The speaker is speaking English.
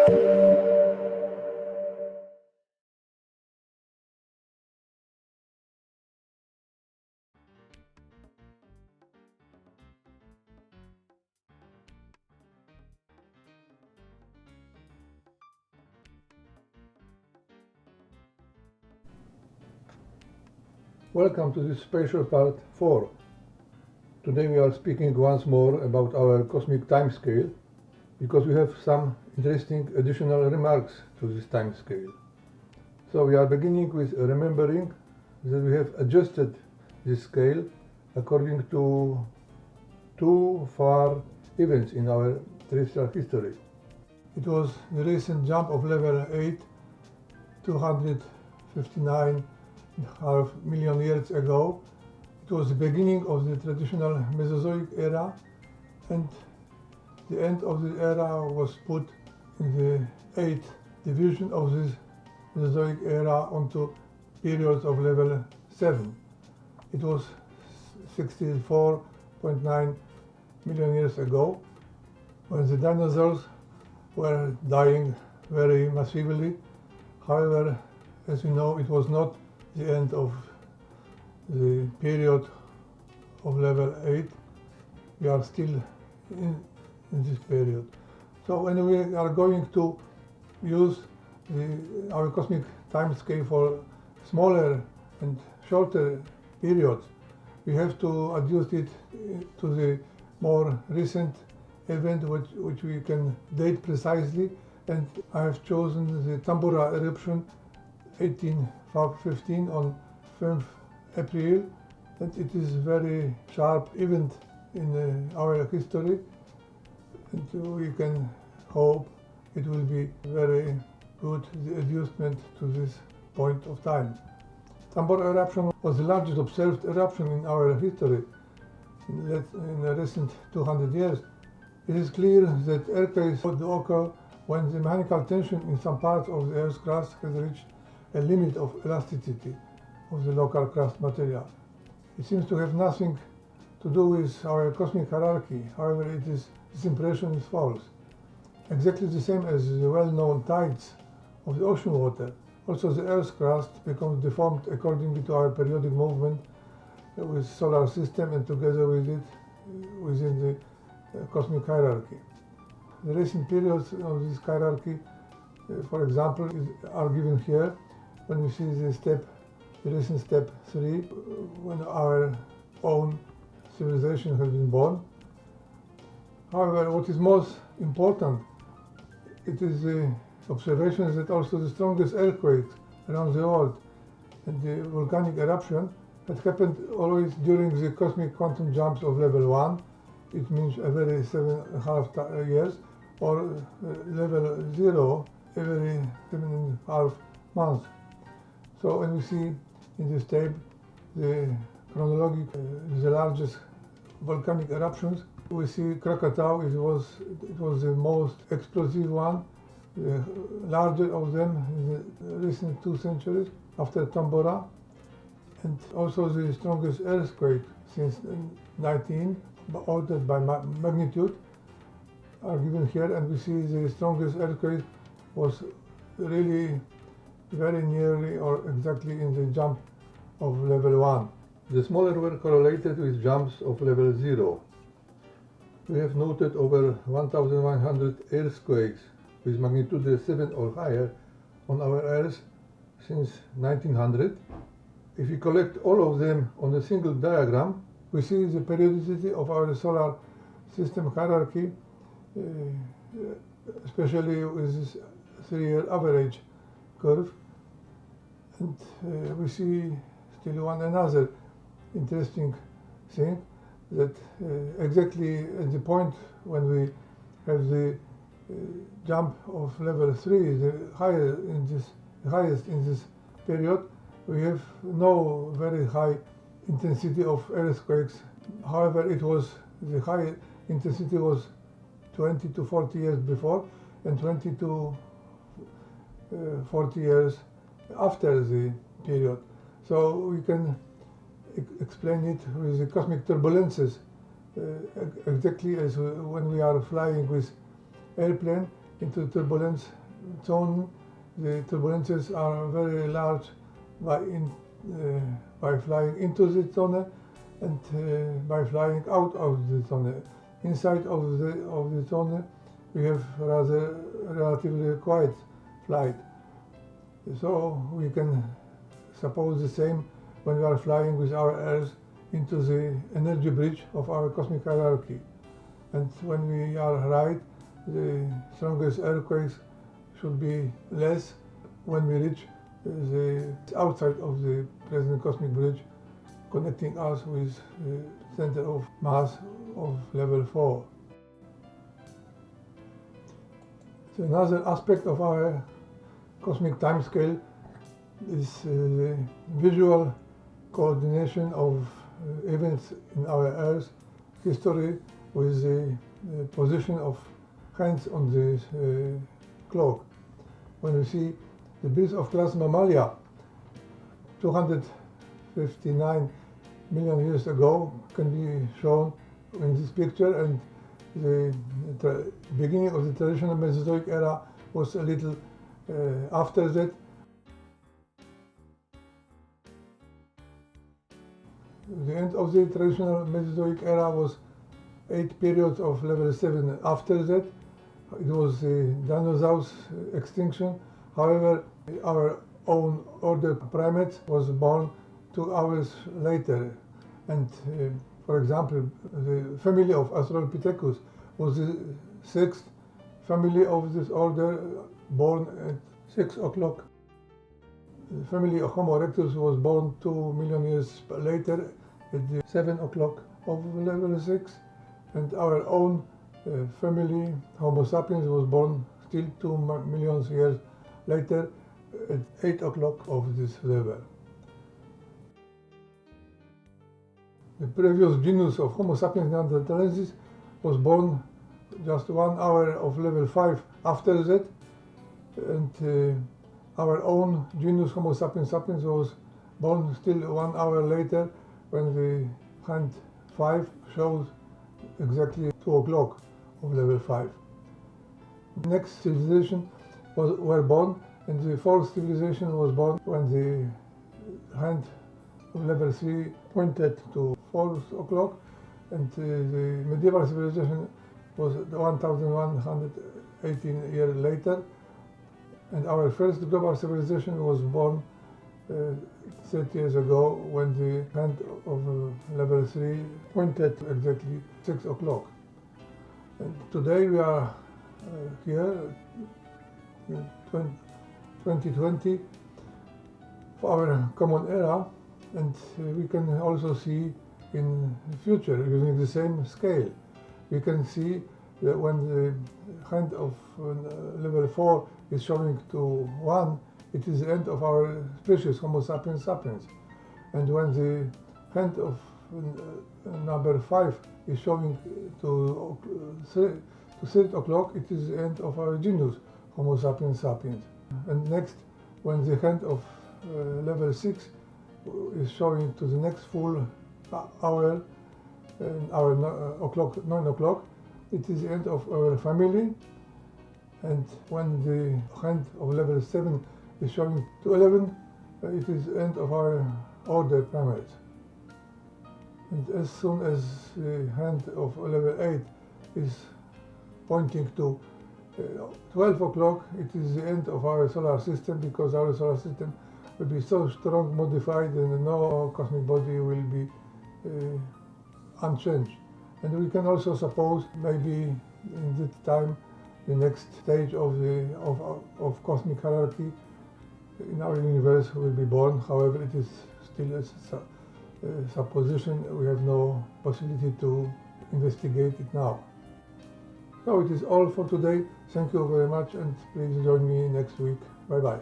Welcome to this special part 4. Today we are speaking once more about our cosmic timescale because we have some interesting additional remarks to this timescale. So we are beginning with remembering that we have adjusted this scale according to two far events in our terrestrial history. It was the recent jump of level 8, 259.5 million years ago. It was the beginning of the traditional Mesozoic era, and the end of the era was put in the 8th division of this Mesozoic era onto periods of level 7. It was 64.9 million years ago, when the dinosaurs were dying very massively. However, as we know, it was not the end of the period of level 8. We are still in this period. So when we are going to use our cosmic timescale for smaller and shorter periods, we have to adjust it to the more recent event which we can date precisely, and I have chosen the Tambora eruption 1815 on 5th April, and it is a very sharp event in our history, and we can hope it will be very good, the adjustment to this point of time. Tambora eruption was the largest observed eruption in our history in the recent 200 years. It is clear that earthquakes would occur when the mechanical tension in some parts of the Earth's crust has reached a limit of elasticity of the local crust material. It seems to have nothing to do with our cosmic hierarchy. However, this impression is false. Exactly the same as the well-known tides of the ocean water, also the Earth's crust becomes deformed according to our periodic movement with solar system and together with it within the cosmic hierarchy. The recent periods of this hierarchy, for example, are given here when we see the recent step 3, when our own civilization has been born. However, what is most important, it is the observations that also the strongest earthquakes around the world and the volcanic eruption had happened always during the cosmic quantum jumps of level 1. It means every 7.5 years, or level 0 every 7.5 months. So when we see in this table the chronologic, the largest volcanic eruptions, we see Krakatau. It was the most explosive one, the larger of them in the recent 2 centuries after Tambora, and also the strongest earthquake since 19, ordered by magnitude, are given here, and we see the strongest earthquake was really very nearly or exactly in the jump of level 1. The smaller were correlated with jumps of level 0. We have noted over 1,100 earthquakes with magnitude 7 or higher on our Earth since 1900. If we collect all of them on a single diagram, we see the periodicity of our solar system hierarchy, especially with this 3-year average curve. And we see still another interesting thing, that exactly at the point when we have the jump of level 3, the highest in this period, we have no very high intensity of earthquakes. However, the high intensity was 20 to 40 years before and 20 to 40 years after the period. So we can explain it with the cosmic turbulences, exactly as when we are flying with airplane, into turbulence zone. The turbulences are very large by flying into the zone and by flying out of the zone. Inside of the zone, we have rather relatively quiet flight. So we can suppose the same when we are flying with our Earth into the energy bridge of our cosmic hierarchy. And when we are right, the strongest earthquakes should be less when we reach the outside of the present cosmic bridge, connecting us with the center of mass of level 4. So another aspect of our cosmic timescale is the visual coordination of events in our Earth history with the position of hands on the clock. When we see the birth of class Mammalia 259 million years ago can be shown in this picture, and the beginning of the traditional Mesozoic era was a little after that. The end of the traditional Mesozoic era was 8 periods of level 7 after that. It was the dinosaurs extinction. However, our own order primates was born 2 hours later, and for example, the family of Australopithecus was the 6th family of this order, born at 6 o'clock. The family of Homo erectus was born 2 million years later at the 7 o'clock of level 6, and our own family, Homo sapiens, was born still 2 million years later at 8 o'clock of this level. The previous genus of Homo sapiens neanderthalensis was born just 1 hour of level 5 after that, and our own genus Homo sapiens sapiens was born still 1 hour later, when the hand 5 shows exactly 2 o'clock of level 5. The next civilization were born, and the 4th civilization was born when the hand of level 3 pointed to 4 o'clock, and the medieval civilization was 1118 years later, and our first global civilization was born 30 years ago, when the hand of level 3 pointed to exactly 6 o'clock. And today we are here in 2020 for our common era, and we can also see in the future using the same scale. We can see that when the hand of level 4 is showing to 1, it is the end of our species, Homo sapiens sapiens. And when the hand of number 5 is showing to 3 o'clock, it is the end of our genus, Homo sapiens sapiens. And next, when the hand of level 6 is showing to the next full hour, our 9 o'clock, it is the end of our family. And when the hand of level 7 is showing to 11, it is the end of our order primates. And as soon as the hand of level 8 is pointing to 12 o'clock, it is the end of our solar system, because our solar system will be so strong modified and no cosmic body will be unchanged. And we can also suppose maybe in that time the next stage of cosmic hierarchy in our universe will be born. However, it is still a supposition. We have no possibility to investigate it now. So it is all for today. Thank you very much, and please join me next week. Bye bye.